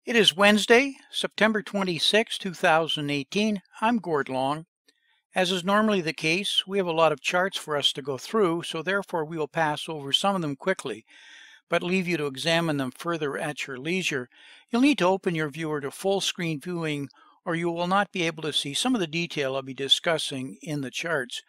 It is Wednesday, September 26, 2018. I'm Gord Long. As is normally the case, we have a lot of charts for us to go through, so therefore we will pass over some of them quickly, but leave you to examine them further at your leisure. You'll need to open your viewer to full screen viewing, or you will not be able to see some of the detail I'll be discussing in the charts.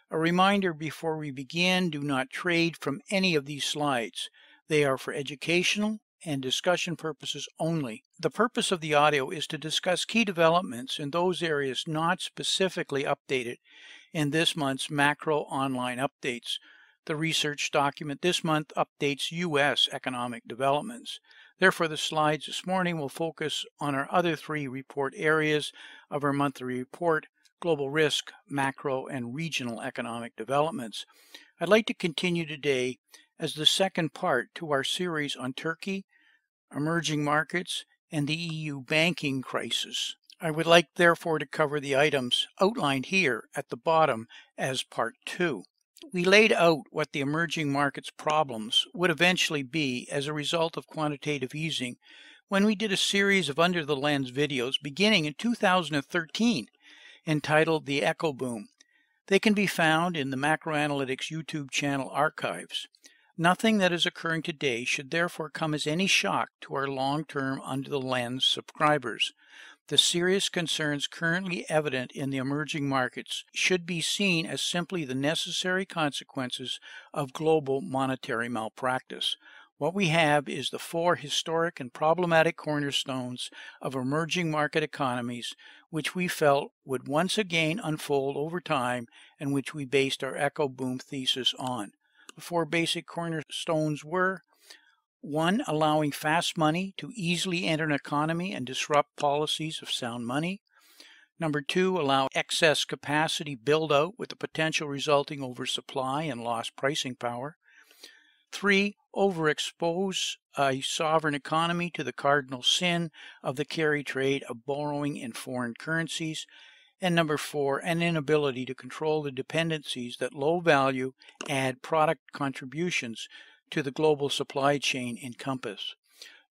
A reminder before we begin, do not trade from any of these slides. They are for educational and discussion purposes only. The purpose of the audio is to discuss key developments in those areas not specifically updated in this month's macro online updates. The research document this month updates U.S. economic developments. Therefore, the slides this morning will focus on our other three report areas of our monthly report: global risk, macro, and regional economic developments. I'd like to continue today as the second part to our series on Turkey, emerging markets, and the EU banking crisis. I would like therefore to cover the items outlined here at the bottom as part 2. We laid out what the emerging markets problems would eventually be as a result of quantitative easing when we did a series of Under the Lens videos beginning in 2013 entitled The Echo Boom. They can be found in the Macroanalytics YouTube channel archives. Nothing that is occurring today should therefore come as any shock to our long-term Under the Lens subscribers. The serious concerns currently evident in the emerging markets should be seen as simply the necessary consequences of global monetary malpractice. What we have is the four historic and problematic cornerstones of emerging market economies, which we felt would once again unfold over time and which we based our Echo Boom thesis on. The four basic cornerstones were: 1. Allowing fast money to easily enter an economy and disrupt policies of sound money. Number 2, allow excess capacity build out with the potential resulting oversupply and lost pricing power. 3, overexpose a sovereign economy to the cardinal sin of the carry trade of borrowing in foreign currencies. And number 4, an inability to control the dependencies that low value add product contributions to the global supply chain encompass.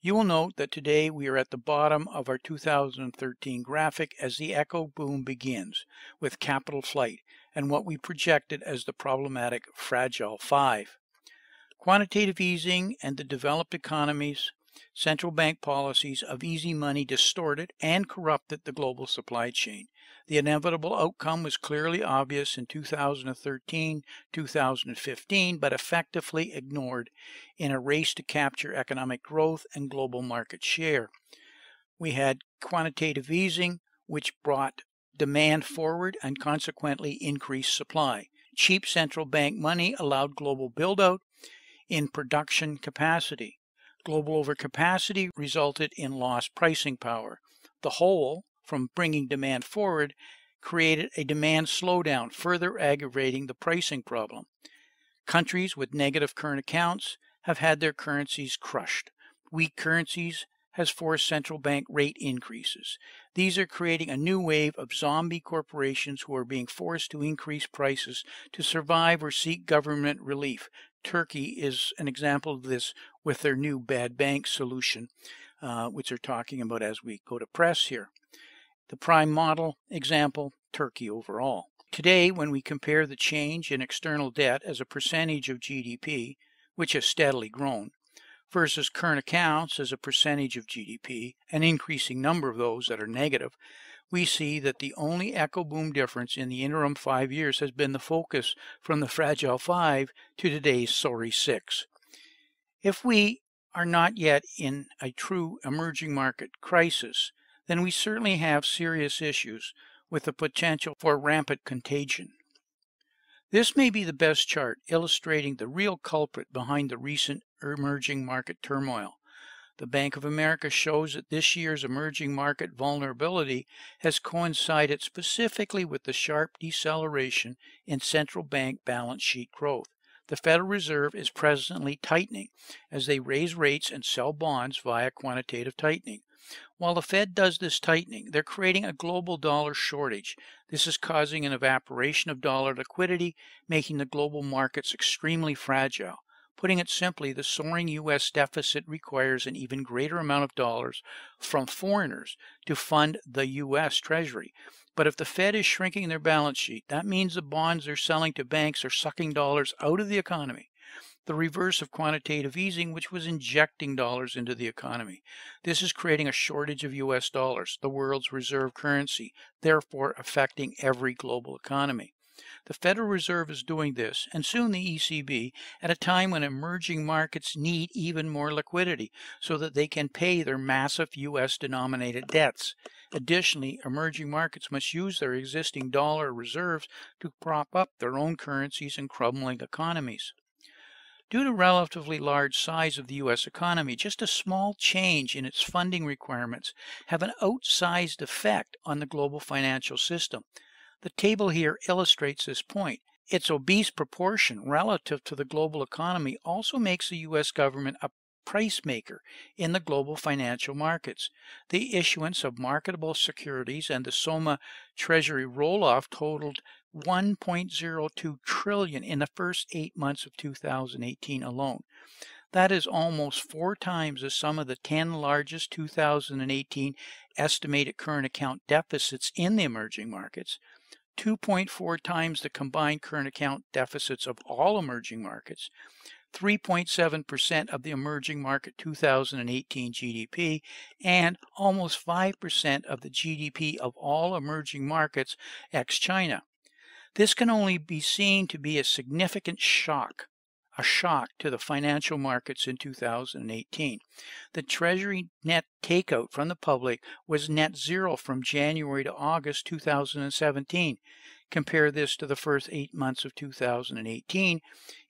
You will note that today we are at the bottom of our 2013 graphic as the Echo Boom begins with capital flight and what we projected as the problematic Fragile Five. Quantitative easing and the developed economies' central bank policies of easy money distorted and corrupted the global supply chain. The inevitable outcome was clearly obvious in 2013-2015, but effectively ignored in a race to capture economic growth and global market share. We had quantitative easing, which brought demand forward and consequently increased supply. Cheap central bank money allowed global build-out in production capacity. Global overcapacity resulted in lost pricing power. The whole, from bringing demand forward, created a demand slowdown, further aggravating the pricing problem. Countries with negative current accounts have had their currencies crushed. Weak currencies has forced central bank rate increases. These are creating a new wave of zombie corporations who are being forced to increase prices to survive or seek government relief. Turkey is an example of this with their new bad bank solution, which they're talking about as we go to press here. The prime model example, Turkey overall. Today, when we compare the change in external debt as a percentage of GDP, which has steadily grown, versus current accounts as a percentage of GDP, an increasing number of those that are negative, we see that the only Echo Boom difference in the interim 5 years has been the focus from the Fragile Five to today's sorry Six. If we are not yet in a true emerging market crisis, then we certainly have serious issues with the potential for rampant contagion. This may be the best chart illustrating the real culprit behind the recent emerging market turmoil. The Bank of America shows that this year's emerging market vulnerability has coincided specifically with the sharp deceleration in central bank balance sheet growth. The Federal Reserve is presently tightening as they raise rates and sell bonds via quantitative tightening. While the Fed does this tightening, they're creating a global dollar shortage. This is causing an evaporation of dollar liquidity, making the global markets extremely fragile. Putting it simply, the soaring U.S. deficit requires an even greater amount of dollars from foreigners to fund the U.S. Treasury. But if the Fed is shrinking their balance sheet, that means the bonds they're selling to banks are sucking dollars out of the economy. The reverse of quantitative easing, which was injecting dollars into the economy. This is creating a shortage of U.S. dollars, the world's reserve currency, therefore affecting every global economy. The Federal Reserve is doing this, and soon the ECB, at a time when emerging markets need even more liquidity so that they can pay their massive U.S.-denominated debts. Additionally, emerging markets must use their existing dollar reserves to prop up their own currencies in crumbling economies. Due to relatively large size of the U.S. economy, just a small change in its funding requirements have an outsized effect on the global financial system. The table here illustrates this point. Its obese proportion relative to the global economy also makes the U.S. government a price maker in the global financial markets. The issuance of marketable securities and the SOMA Treasury roll-off totaled $1.02 trillion in the first 8 months of 2018 alone. That is almost 4 times the sum of the 10 largest 2018 estimated current account deficits in the emerging markets, 2.4 times the combined current account deficits of all emerging markets, 3.7% of the emerging market 2018 GDP, and almost 5% of the GDP of all emerging markets ex-China. This can only be seen to be a significant shock, to the financial markets in 2018. The Treasury net takeout from the public was net zero from January to August 2017. Compare this to the first 8 months of 2018,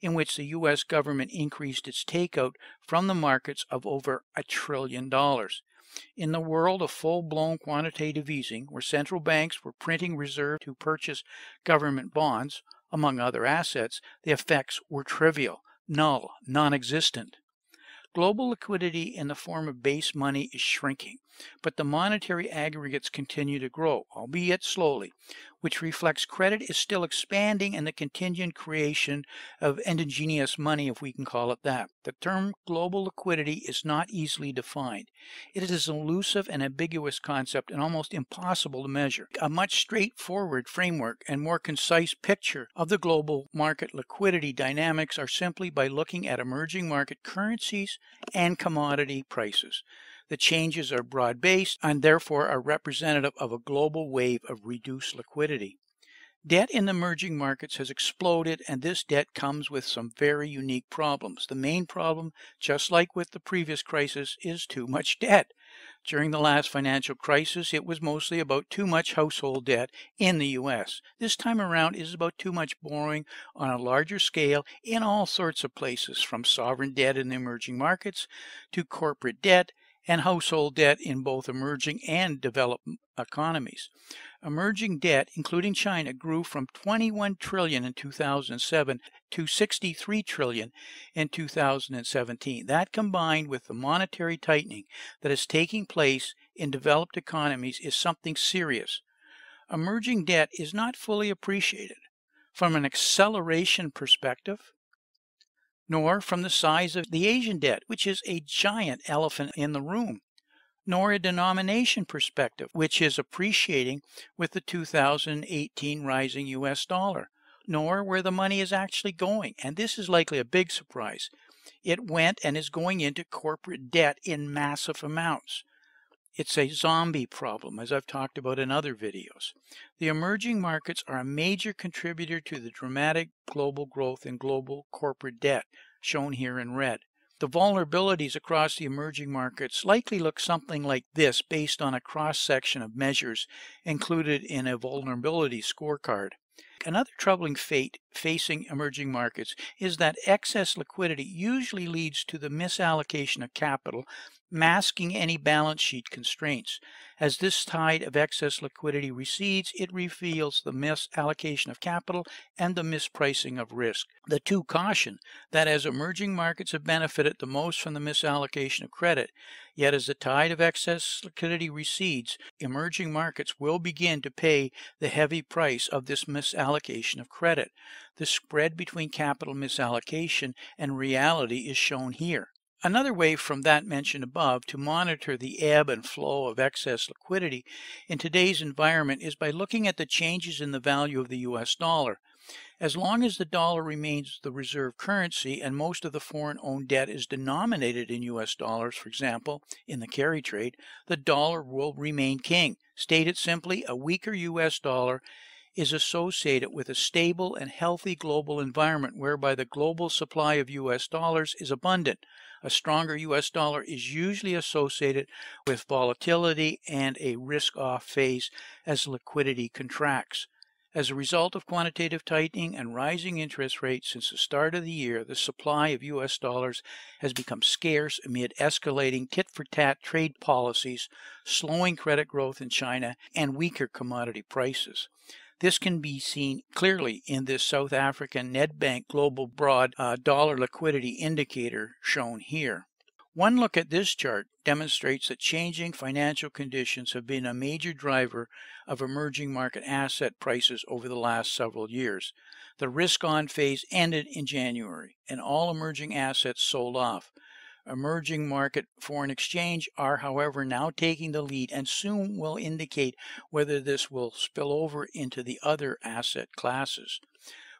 in which the U.S. government increased its takeout from the markets of over $1 trillion. In the world of full-blown quantitative easing, where central banks were printing reserves to purchase government bonds, among other assets, the effects were trivial, null, non-existent. Global liquidity in the form of base money is shrinking, but the monetary aggregates continue to grow, albeit slowly, which reflects credit is still expanding and the contingent creation of endogenous money, if we can call it that. The term global liquidity is not easily defined. It is an elusive and ambiguous concept and almost impossible to measure. A much straightforward framework and more concise picture of the global market liquidity dynamics are simply by looking at emerging market currencies and commodity prices. The changes are broad-based and therefore are representative of a global wave of reduced liquidity. Debt in emerging markets has exploded, and this debt comes with some very unique problems. The main problem, just like with the previous crisis, is too much debt. During the last financial crisis, it was mostly about too much household debt in the U.S. This time around, it is about too much borrowing on a larger scale in all sorts of places, from sovereign debt in the emerging markets to corporate debt and household debt in both emerging and developed economies. Emerging debt, including China, grew from $21 trillion in 2007 to $63 trillion in 2017. That, combined with the monetary tightening that is taking place in developed economies, is something serious. Emerging debt is not fully appreciated from an acceleration perspective, nor from the size of the Asian debt, which is a giant elephant in the room, nor a denomination perspective, which is appreciating with the 2018 rising U.S. dollar, nor where the money is actually going. And this is likely a big surprise. It went and is going into corporate debt in massive amounts. It's a zombie problem, as I've talked about in other videos. The emerging markets are a major contributor to the dramatic global growth in global corporate debt, shown here in red. The vulnerabilities across the emerging markets likely look something like this based on a cross-section of measures included in a vulnerability scorecard. Another troubling fate facing emerging markets is that excess liquidity usually leads to the misallocation of capital masking any balance sheet constraints. As this tide of excess liquidity recedes, it reveals the misallocation of capital and the mispricing of risk. The two caution that as emerging markets have benefited the most from the misallocation of credit, yet as the tide of excess liquidity recedes, emerging markets will begin to pay the heavy price of this misallocation of credit. The spread between capital misallocation and reality is shown here. Another way from that mentioned above to monitor the ebb and flow of excess liquidity in today's environment is by looking at the changes in the value of the US dollar. As long as the dollar remains the reserve currency and most of the foreign-owned debt is denominated in US dollars, for example, in the carry trade, the dollar will remain king. Stated simply, a weaker US dollar is associated with a stable and healthy global environment whereby the global supply of US dollars is abundant. A stronger US dollar is usually associated with volatility and a risk-off phase as liquidity contracts. As a result of quantitative tightening and rising interest rates since the start of the year, the supply of US dollars has become scarce amid escalating tit-for-tat trade policies, slowing credit growth in China, and weaker commodity prices. This can be seen clearly in this South African Nedbank Global Broad Dollar Liquidity Indicator shown here. One look at this chart demonstrates that changing financial conditions have been a major driver of emerging market asset prices over the last several years. The risk-on phase ended in January, and all emerging assets sold off. Emerging market foreign exchange are, however, now taking the lead and soon will indicate whether this will spill over into the other asset classes.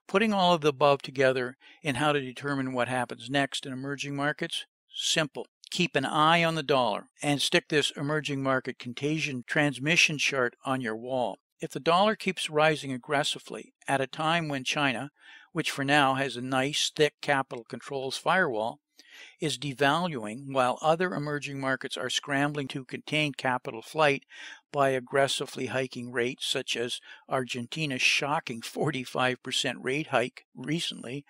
Putting all of the above together in how to determine what happens next in emerging markets? Simple. Keep an eye on the dollar and stick this emerging market contagion transmission chart on your wall. If the dollar keeps rising aggressively at a time when China, which for now has a nice thick capital controls firewall, is devaluing while other emerging markets are scrambling to contain capital flight by aggressively hiking rates, such as Argentina's shocking 45% rate hike recently,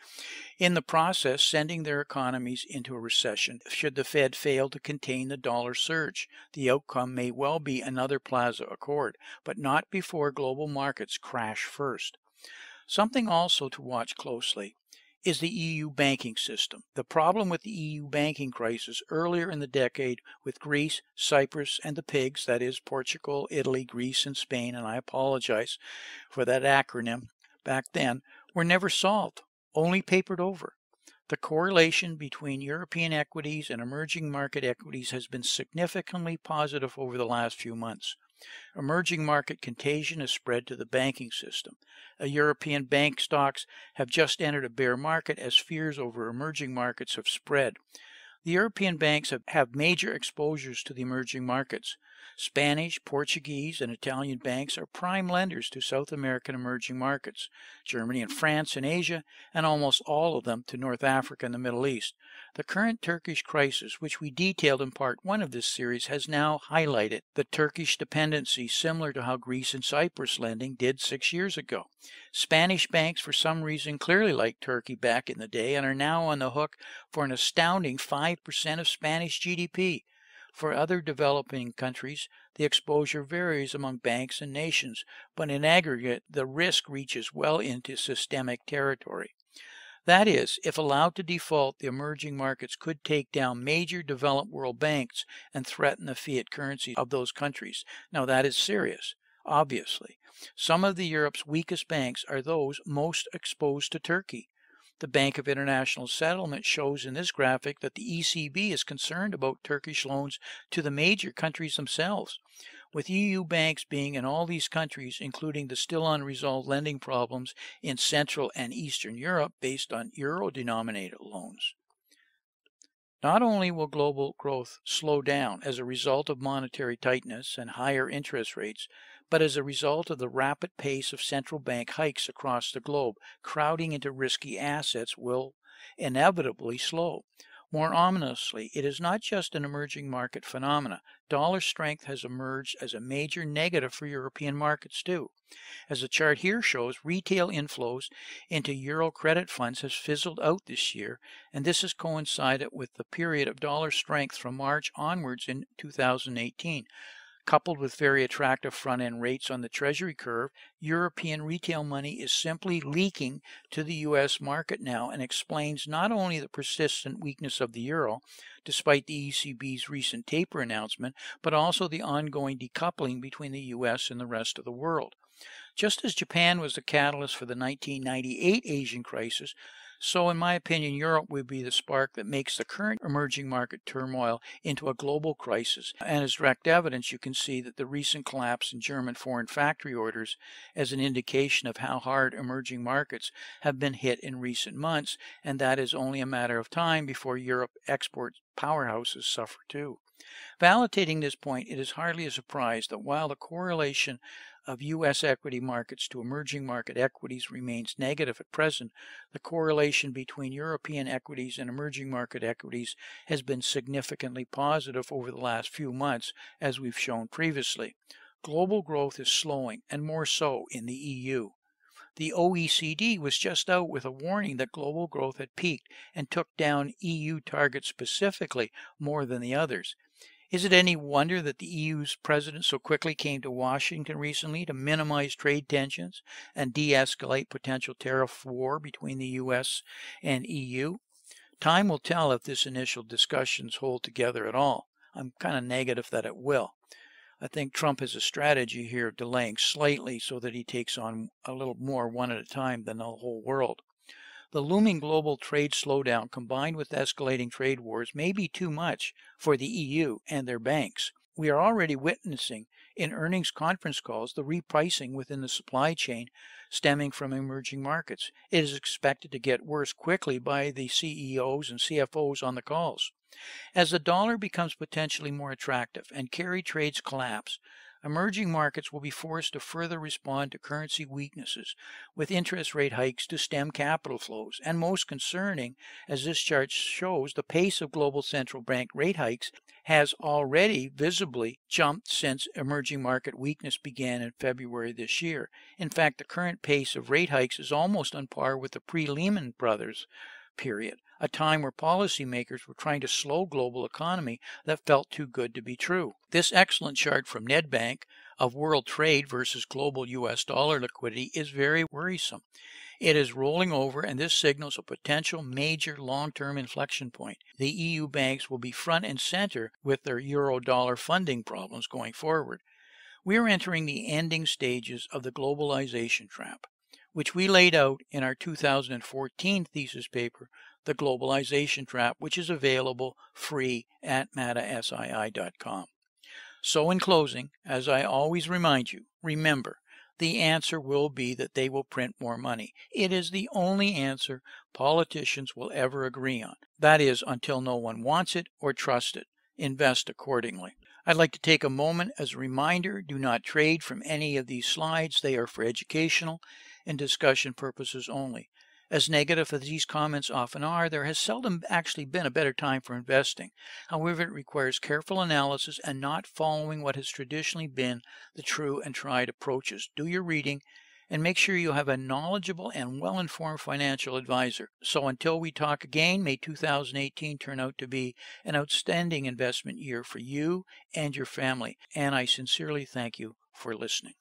in the process sending their economies into a recession. Should the Fed fail to contain the dollar surge, the outcome may well be another Plaza Accord, but not before global markets crash first. Something also to watch closely is the EU banking system. The problem with the EU banking crisis earlier in the decade with Greece, Cyprus, and the pigs, that is Portugal, Italy, Greece, and Spain, and I apologize for that acronym back then, were never solved, only papered over. The correlation between European equities and emerging market equities has been significantly positive over the last few months. Emerging market contagion has spread to the banking system. European bank stocks have just entered a bear market as fears over emerging markets have spread. The European banks have major exposures to the emerging markets. Spanish, Portuguese, and Italian banks are prime lenders to South American emerging markets, Germany and France in Asia, and almost all of them to North Africa and the Middle East. The current Turkish crisis, which we detailed in part 1 of this series, has now highlighted the Turkish dependency similar to how Greece and Cyprus lending did 6 years ago. Spanish banks, for some reason, clearly liked Turkey back in the day and are now on the hook for an astounding 5% of Spanish GDP. For other developing countries, the exposure varies among banks and nations, but in aggregate, the risk reaches well into systemic territory. That is, if allowed to default, the emerging markets could take down major developed world banks and threaten the fiat currency of those countries. Now that is serious, obviously. Some of Europe's weakest banks are those most exposed to Turkey. The Bank of International Settlement shows in this graphic that the ECB is concerned about Turkish loans to the major countries themselves. With EU banks being in all these countries, including the still unresolved lending problems in Central and Eastern Europe based on euro-denominated loans. Not only will global growth slow down as a result of monetary tightness and higher interest rates, but as a result of the rapid pace of central bank hikes across the globe, crowding into risky assets will inevitably slow. More ominously, it is not just an emerging market phenomena. Dollar strength has emerged as a major negative for European markets too. As the chart here shows, retail inflows into euro credit funds has fizzled out this year, and this has coincided with the period of dollar strength from March onwards in 2018. Coupled with very attractive front-end rates on the Treasury curve, European retail money is simply leaking to the U.S. market now and explains not only the persistent weakness of the euro, despite the ECB's recent taper announcement, but also the ongoing decoupling between the U.S. and the rest of the world. Just as Japan was the catalyst for the 1998 Asian crisis, so in my opinion, Europe would be the spark that makes the current emerging market turmoil into a global crisis. And as direct evidence, you can see that the recent collapse in German foreign factory orders as an indication of how hard emerging markets have been hit in recent months, and that is only a matter of time before Europe export powerhouses suffer too. Validating this point, it is hardly a surprise that while the correlation of U.S. equity markets to emerging market equities remains negative at present, the correlation between European equities and emerging market equities has been significantly positive over the last few months, as we've shown previously. Global growth is slowing, and more so in the EU. The OECD was just out with a warning that global growth had peaked and took down EU targets specifically more than the others. Is it any wonder that the EU's president so quickly came to Washington recently to minimize trade tensions and de-escalate potential tariff war between the US and EU? Time will tell if this initial discussions hold together at all. I'm kind of negative that it will. I think Trump has a strategy here of delaying slightly so that he takes on a little more one at a time than the whole world. The looming global trade slowdown combined with escalating trade wars may be too much for the EU and their banks. We are already witnessing in earnings conference calls the repricing within the supply chain stemming from emerging markets. It is expected to get worse quickly by the CEOs and CFOs on the calls. As the dollar becomes potentially more attractive and carry trades collapse, emerging markets will be forced to further respond to currency weaknesses with interest rate hikes to stem capital flows. And most concerning, as this chart shows, the pace of global central bank rate hikes has already visibly jumped since emerging market weakness began in February this year. In fact, the current pace of rate hikes is almost on par with the pre-Lehman Brothers period, a time where policymakers were trying to slow global economy that felt too good to be true. This excellent chart from Nedbank of world trade versus global US dollar liquidity is very worrisome. It is rolling over, and this signals a potential major long-term inflection point. The EU banks will be front and center with their euro-dollar funding problems going forward. We are entering the ending stages of the globalization trap, which we laid out in our 2014 thesis paper, The Globalization Trap, which is available free at matasii.com. So in closing, as I always remind you, remember, the answer will be that they will print more money. It is the only answer politicians will ever agree on. That is, until no one wants it or trusts it. Invest accordingly. I'd like to take a moment as a reminder, do not trade from any of these slides. They are for educational and discussion purposes only. As negative as these comments often are, there has seldom actually been a better time for investing. However, it requires careful analysis and not following what has traditionally been the true and tried approaches. Do your reading and make sure you have a knowledgeable and well-informed financial advisor. So until we talk again, may 2018 turn out to be an outstanding investment year for you and your family. And I sincerely thank you for listening.